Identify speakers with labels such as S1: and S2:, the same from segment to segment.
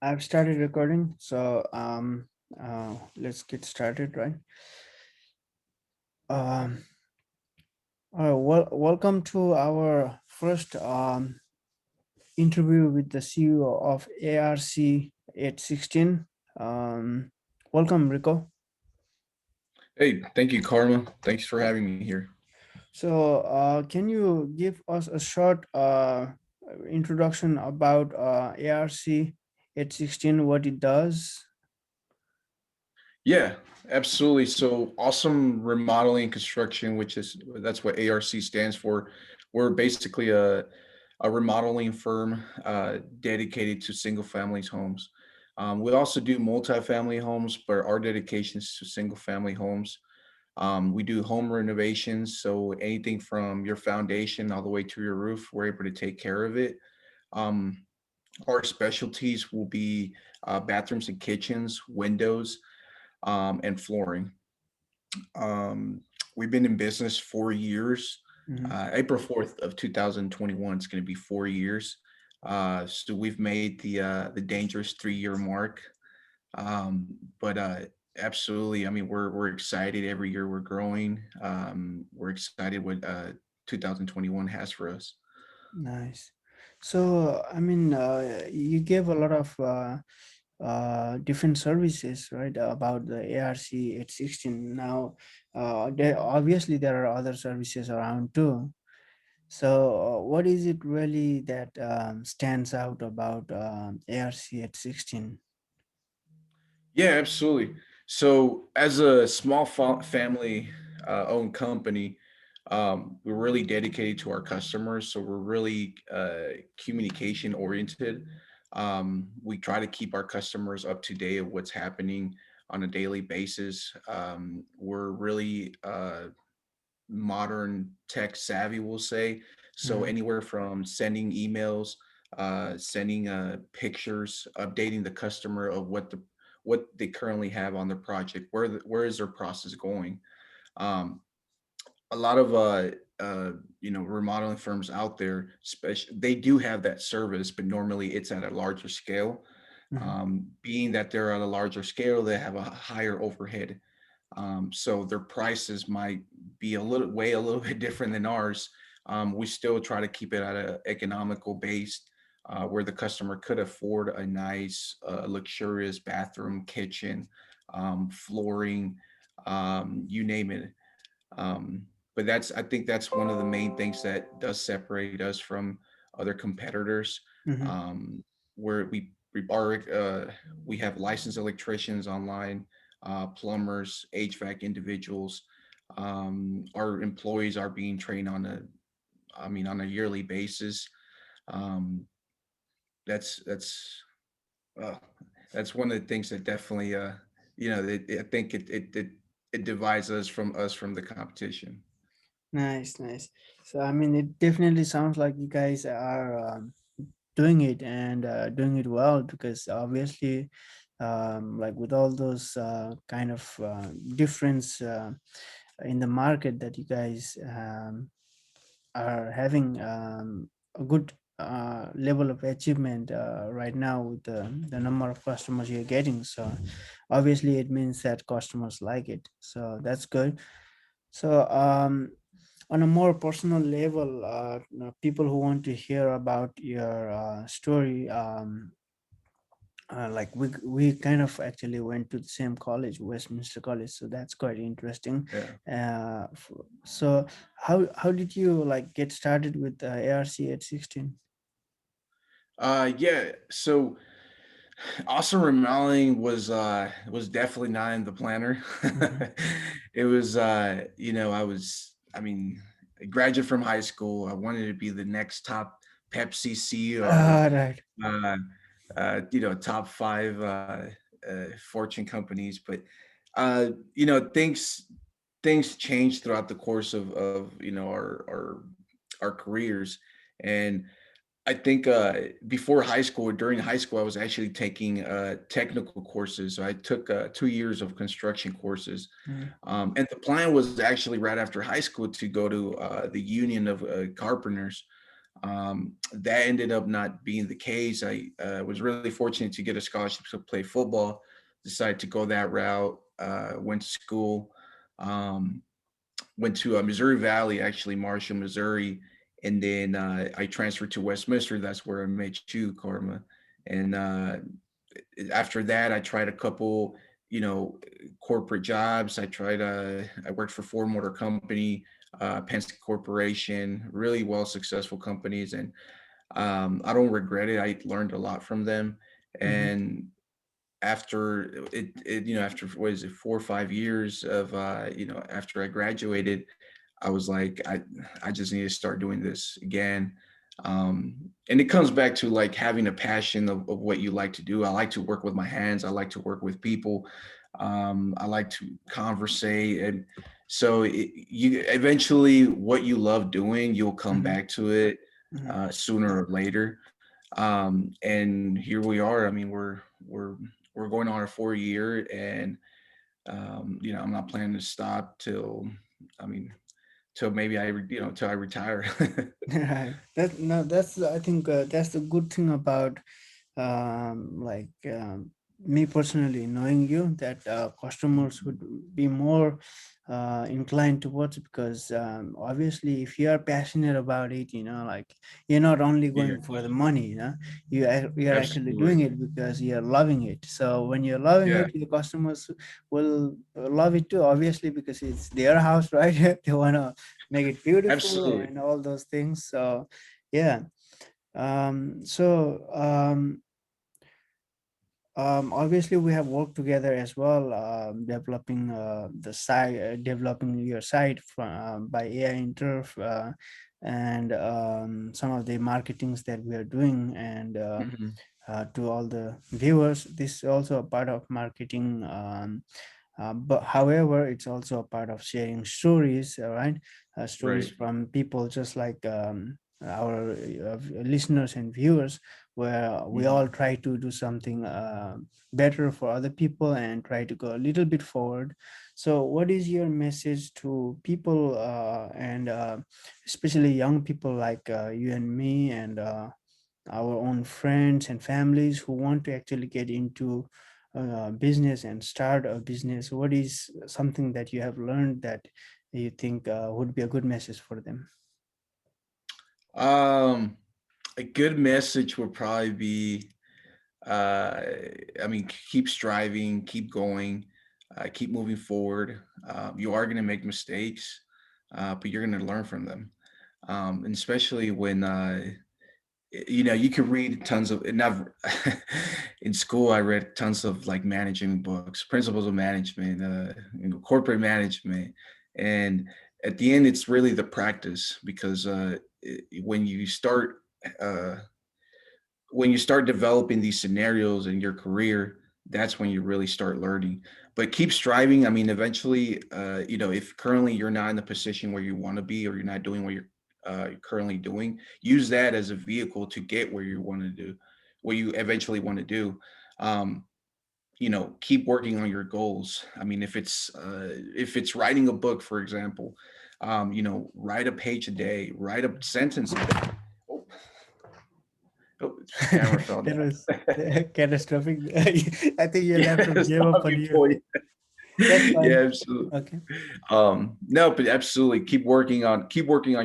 S1: I've started recording, so let's get started, right? Um, welcome to our first interview with the CEO of ARC 816. Um, welcome, Rico.
S2: Hey, thank you, Karma. Thanks for having me here.
S1: So, can you give us a short introduction about ARC 816, what it does?
S2: Yeah, absolutely. So awesome remodeling and construction, which is that's what ARC stands for. We're basically a remodeling firm dedicated to single families homes. We also do multifamily homes, but our dedication is to single family homes. We do home renovations, so anything from your foundation all the way to your roof, we're able to take care of it. Um, our specialties will be bathrooms and kitchens, windows, and flooring. Um, we've been in business 4 years.
S1: Mhm.
S2: April 4th of 2021 is going to be 4 years. So we've made the dangerous 3 year mark. But absolutely, I mean, we're excited every year. We're growing. We're excited what 2021 has for us.
S1: Nice. So, I mean, you gave a lot of different services, right? About the ARC 816. Now, obviously there are other services around too. So, what is it really that stands out about ARC 816?
S2: Yeah, absolutely. So, as a small family owned company, we're really dedicated to our customers. So, we're really communication oriented. We try to keep our customers up to date of what's happening on a daily basis. We're really modern tech savvy, we'll say. So,
S1: Mhm.
S2: anywhere from sending emails, sending pictures, updating the customer of what they currently have on their project, where is their process going. Um, a lot of remodeling firms out there, especially they do have that service, but normally it's at a larger scale.
S1: Mhm.
S2: Being that they're at a larger scale, they have a higher overhead, so their prices might be a little bit different than ours. We still try to keep it at an economical base, where the customer could afford a nice, luxurious bathroom, kitchen, flooring, you name it. Um, but I think that's one of the main things that does separate us from other competitors.
S1: Mhm.
S2: Um, where we have licensed electricians online, plumbers, HVAC individuals. Our employees are being trained on a yearly basis. Um, that's uh, that's one of the things that definitely, I think it divides us from the competition.
S1: Nice, nice. So, I mean, it definitely sounds like you guys are doing it and doing it well because obviously, like with all those kind of difference in the market that you guys are having a good level of achievement right now with the number of customers you're getting. So obviously it means that customers like it. So that's good. So on a more personal level, people who want to hear about your story, like we kind of actually went to the same college, Westminster College, so that's quite interesting.
S2: Yeah.
S1: So how did you like get started with ARC at 16?
S2: Yeah. So awesome remodeling was definitely not in the planner.
S1: Mm-hmm.
S2: It was I mean, a graduate from high school. I wanted to be the next top Pepsi CEO,
S1: Right.
S2: uh, top five Fortune companies. But things changed throughout the course of our careers. And I think before high school, or during high school, I was actually taking technical courses. So I took 2 years of construction courses,
S1: Mm-hmm.
S2: and the plan was actually right after high school to go to the Union of Carpenters. That ended up not being the case. I was really fortunate to get a scholarship to play football. Decided to go that route. Went to school. Um, Went to Missouri Valley, actually Marshall, Missouri, and then I transferred to Westminster. That's where I met you, Karma. And after that, I tried a couple, corporate jobs. I worked for Ford Motor Company, Penske Corporation, really well successful companies, and I don't regret it. I learned a lot from them,
S1: Mhm.
S2: and after what is it, 4 or 5 years of after I graduated, I was like, I just need to start doing this again. And it comes back to like having a passion of what you like to do. I like to work with my hands. I like to work with people. I like to conversate, and so you eventually what you love doing, you'll come
S1: Mhm.
S2: back to it
S1: Mhm.
S2: sooner or later. And here we are. I mean, we're going on our 4 year, and I'm not planning to stop till, I mean, till maybe till I retire.
S1: Right. That no, that's I think that's the good thing about like me personally knowing you, that customers would be more inclined towards it, because obviously if you are passionate about it, like you're not only
S2: Yeah,
S1: going for the money, you're actually
S2: absolutely.
S1: doing it because you're loving it. So when you're loving
S2: Yeah,
S1: it, your customers will love it too, obviously, because it's their house, right? They want to make it beautiful
S2: absolutely.
S1: and all those things. So yeah. Obviously we have worked together as well, developing the site, developing your site from by AI Interf, and some of the marketings that we are doing, and
S2: Mhm.
S1: to all the viewers. This is also a part of marketing, but however, it's also a part of sharing stories, right? Stories
S2: Right.
S1: from people just like our listeners and viewers, where we
S2: Mhm.
S1: all try to do something better for other people and try to go a little bit forward. So what is your message to people, and especially young people like you and me, and our own friends and families who want to actually get into business and start a business? What is something that you have learned that you think would be a good message for them?
S2: Um, a good message would probably be, uh, I mean, keep striving, keep going, keep moving forward. You are going to make mistakes, but you're going to learn from them. And especially when you could read tons of, and I've in school I read tons of like managing books, principles of management, corporate management, and at the end it's really the practice, because when you start uh, developing these scenarios in your career, that's when you really start learning. But keep striving. I mean, eventually, if currently you're not in the position where you want to be, or you're not doing what you're currently doing, use that as a vehicle to get where you want to do, what you eventually want to do. Um, Keep working on your goals. I mean, if it's writing a book, for example, write a page a day, write a sentence a day. Oh, oh, camera fell
S1: That was
S2: down.
S1: catastrophic. I think your
S2: Yeah,
S1: laptop gave up
S2: stop
S1: on you.
S2: before you.
S1: That's
S2: Yeah,
S1: fine.
S2: absolutely.
S1: Okay.
S2: No, but absolutely keep working on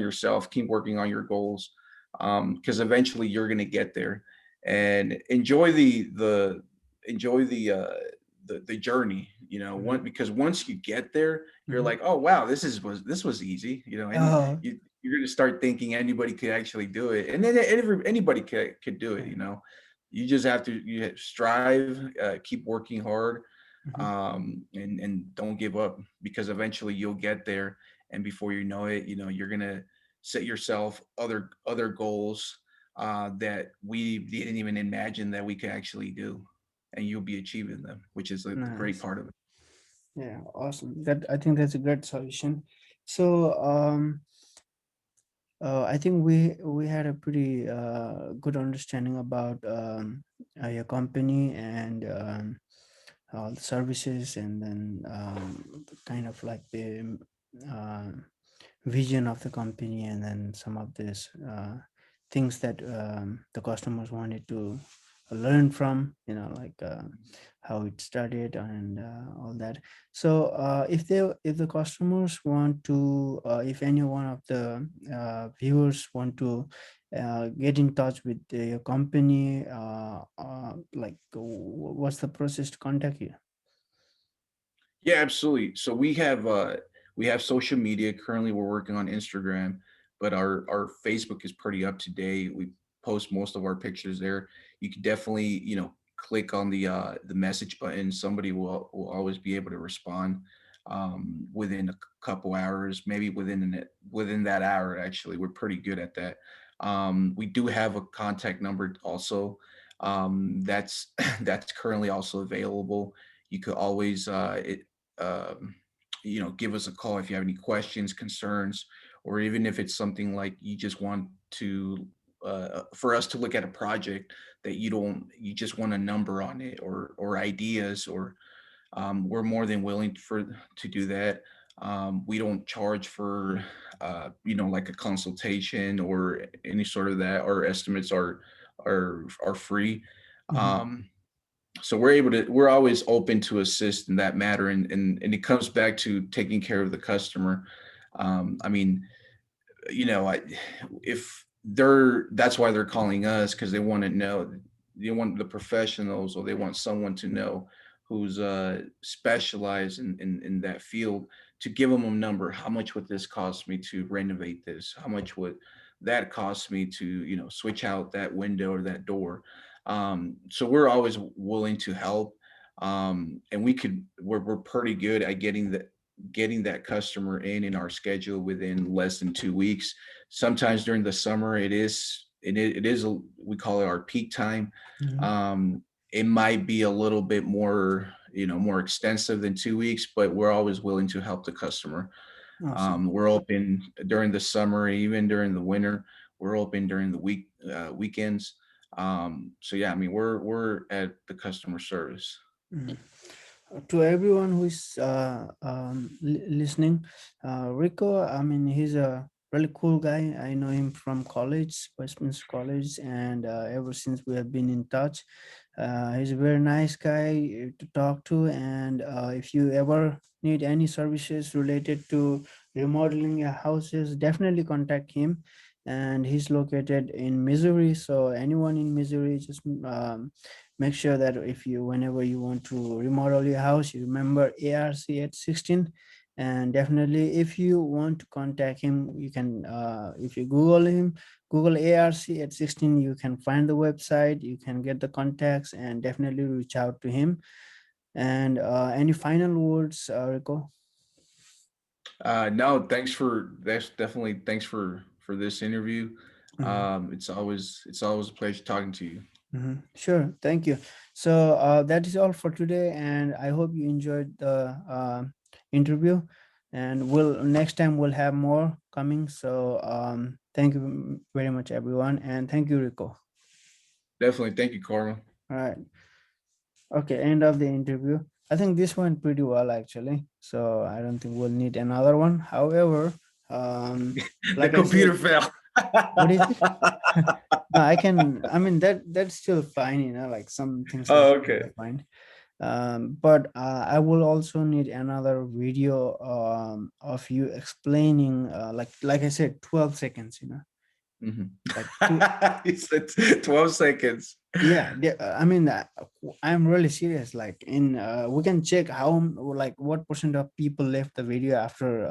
S2: yourself, keep working on your goals, because eventually you're gonna get there, and enjoy the journey.
S1: Mhm.
S2: Because once you get there, you're
S1: Mhm.
S2: like, oh wow, this was easy. And
S1: Oh,
S2: you're gonna start thinking anybody could actually do it, and then anybody could do it.
S1: yeah.
S2: You just have to strive, keep working hard,
S1: Mhm.
S2: and don't give up, because eventually you'll get there, and before you know it, you're gonna set yourself other goals that we didn't even imagine that we could actually do, and you'll be achieving them, which is the great
S1: Nice.
S2: part of it.
S1: Yeah, awesome. That, I think that's a great solution. So, I think we had a pretty good understanding about your company, and all the services, and then the kind of like the uh, vision of the company, and then some of this things that the customers wanted to learn from, like how it started and all that. So if the customers want to, if any one of the viewers want to get in touch with your company, like what's the process to contact you?
S2: Yeah, absolutely. So we have social media. Currently we're working on Instagram, but our Facebook is pretty up to date. We post most of our pictures there. You can definitely, click on the message button. Somebody will always be able to respond within a couple hours, maybe within that hour actually. We're pretty good at that. We do have a contact number also. That's that's currently also available. You could always um, give us a call if you have any questions, concerns, or even if it's something like you just want to for us to look at a project that you just want a number on it, or ideas, or we're more than willing to do that. We don't charge for like a consultation or any sort of that. Our estimates are free.
S1: Mhm.
S2: um, so we're always open to assist in that matter, and it comes back to taking care of the customer. I mean, I if they're that's why they're calling us, because they want to know, they want the professionals, or they want someone to know who's specialized in that field, to give them a number. How much would this cost me to renovate this? How much would that cost me to switch out that window or that door? So we're always willing to help. And we're pretty good at getting that customer in our schedule within less than 2 weeks. Sometimes during the summer, we call it our peak time.
S1: Mhm.
S2: Um, it might be a little bit more, more extensive than 2 weeks, but we're always willing to help the customer.
S1: Awesome.
S2: We're open during the summer, even during the winter. We're open during the weekends. So yeah, I mean, we're at the customer service.
S1: Mhm. To everyone who is listening, Rico, I mean, he's a really cool guy. I know him from college, Westminster College, and ever since we have been in touch. He's a very nice guy to talk to, and if you ever need any services related to remodeling your houses, definitely contact him. And he's located in Missouri, so anyone in Missouri, just make sure that if you whenever you want to remodel your house, you remember ARC at 16. And definitely if you want to contact him, you can if you google him, google ARC at 16, you can find the website, you can get the contacts, and definitely reach out to him. And any final words, Rico?
S2: No, thanks for this interview.
S1: Mhm.
S2: It's always a pleasure talking to you.
S1: Sure, thank you. So that is all for today, and I hope you enjoyed the interview. And we'll next time we'll have more coming. So thank you very much, everyone, and thank you, Rico.
S2: Definitely, thank you, Karma.
S1: All right, okay, end of the interview. I think this went pretty well actually. So I don't think we'll need another one. However,
S2: The
S1: like I said,
S2: computer fell.
S1: what is it? No, I can. I mean that's still fine. Like some things like
S2: Oh,
S1: that
S2: okay.
S1: are fine. But I will also need another video of you explaining like I said, 12 seconds,
S2: Mhm.
S1: like two.
S2: He said 12 seconds.
S1: Yeah, I mean I'm really serious, like in we can check how like what percent of people left the video after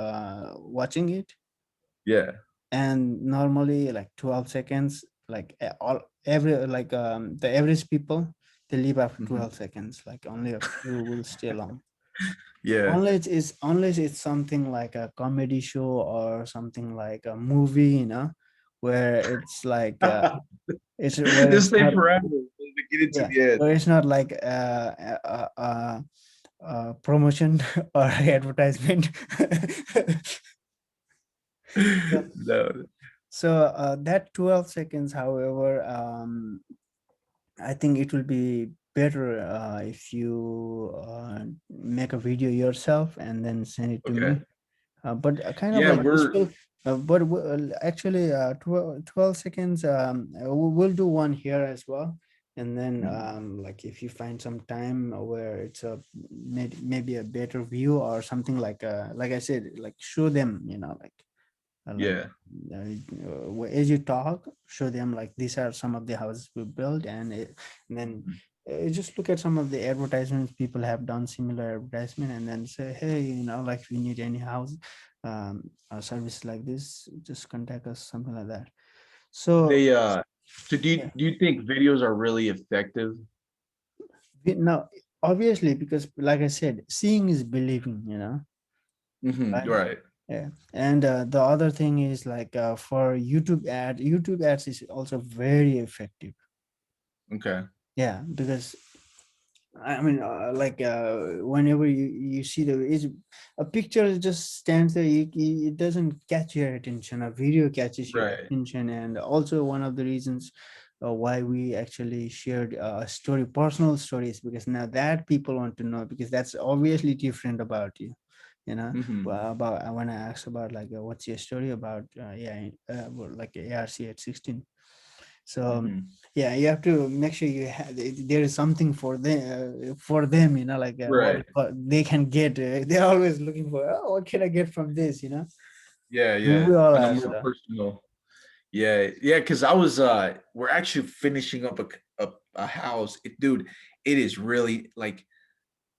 S1: watching it.
S2: Yeah.
S1: And normally like 12 seconds, like all every like the average people, they leave after
S2: Mhm.
S1: 12 seconds, like only a few will stay long.
S2: Yeah.
S1: Unless it's something like a comedy show or something like a movie, where it's like it's where
S2: Just
S1: it's
S2: stay
S1: not,
S2: forever to get into
S1: yeah,
S2: the end.
S1: where it's not like promotion or advertisement. so
S2: No.
S1: that 12 seconds, however, I think it will be better if you make a video yourself and then send it to
S2: Okay.
S1: me. But kind of
S2: Yeah,
S1: like visual. But actually, 12 seconds, we'll do one here as well. And then,
S2: Mhm.
S1: like, if you find some time where it's a maybe a better view or something like I said, like show them, like
S2: Yeah.
S1: as you talk, show them like these are some of the houses we built, and then
S2: Mhm.
S1: just look at some of the advertisements people have done similar advertisement, and then say, hey, like if you need any house, a service like this, just contact us, something like that. So
S2: They so
S1: yeah,
S2: do you think videos are really effective?
S1: now obviously, because like I said, seeing is believing, right?
S2: Right.
S1: Yeah, and the other thing is like for YouTube ads is also very effective.
S2: Okay.
S1: Yeah, because I mean, whenever you see a picture just stands there, it doesn't catch your attention. A video catches your
S2: Right.
S1: attention, and also one of the reasons why we actually shared a story, personal stories, because now that people want to know, because that's obviously different about you.
S2: Mhm.
S1: About when I asked about like what's your story about, well, like ARC at 16. So
S2: Mhm.
S1: yeah, you have to make sure there is something for them, like
S2: Right.
S1: what they can get. They're always looking for, oh, what can I get from this,
S2: Yeah,
S1: I mean,
S2: yeah.
S1: we all
S2: On a
S1: are.
S2: more
S1: So
S2: personal. Yeah, yeah, because I was we're actually finishing up a house. Dude, it is really like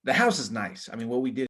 S2: the house is nice. I mean, what we did